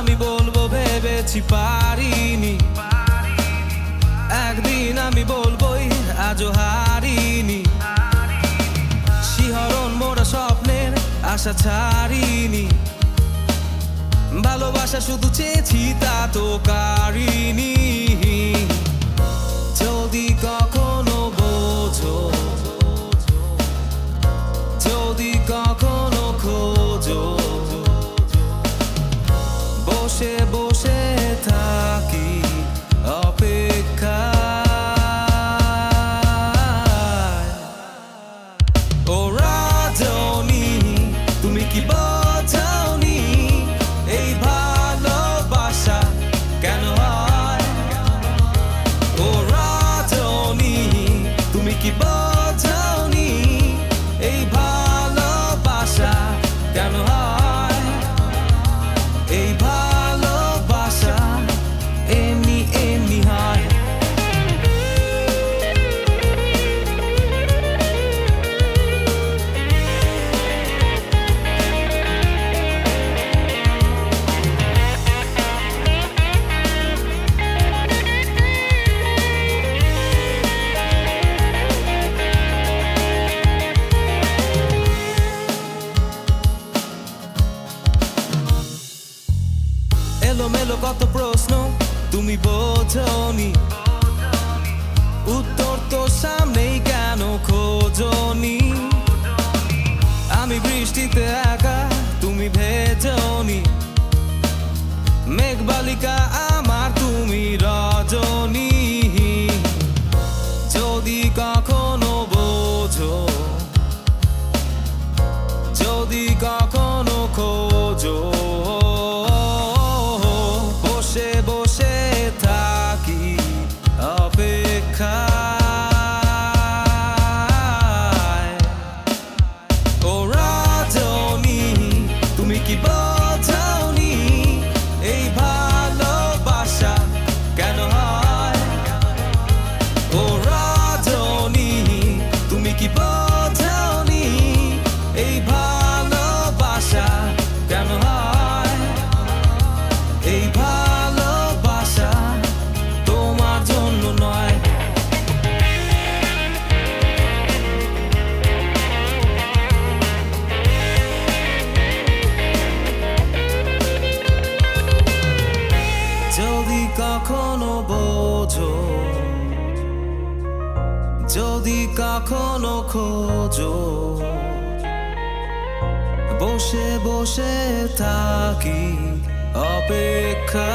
আমি বলবো ভেবেছি পারিনি, একদিন আমি বলবোই আজও হারিনি। শিহরণ মোরা স্বপ্নের আশা ছাড়িনি, ভালোবাসা শুধু চেয়েছি তা তো কারিনি। যদি কখনো বোঝো, যদি কখনো খোঁজো, বসে বসে থাকি অপেক্ষায়। ও রাজনী, তুমি কি বোঝোনি এই ভালোবাসা কেন হয়? ও রাজনী, তুমি কি বোঝোনি এই ভালোবাসা কেন হয়? এই ভালোবাসা এমনি এমনি হয়। এলোমেলো কত প্রশ্ন তুমি বোঝোনি, উত্তর তো সামনেই কেন খোঁজোনি? আমি বৃষ্টিতে একা, তুমি ভেজোনি, মেঘবালিকা আমার তুমি রজনী। যদি কখনো বোঝো, যদি কখনো খোঁজো, বসে বসে থাকি অপেক্ষায়। ও রাজনী, তুমি কি বোঝোনি এই ভালোবাসা কেন হয়? ও রাজনী, তুমি কি বোঝোনি এই ভালোবাসা কেন হয়? এই ভালোবাসা তোমার জন্য নয়। যদি কখনো বোঝো, যদি কখনো খোঁজো, বসে বসে থাকি অপেক্ষা।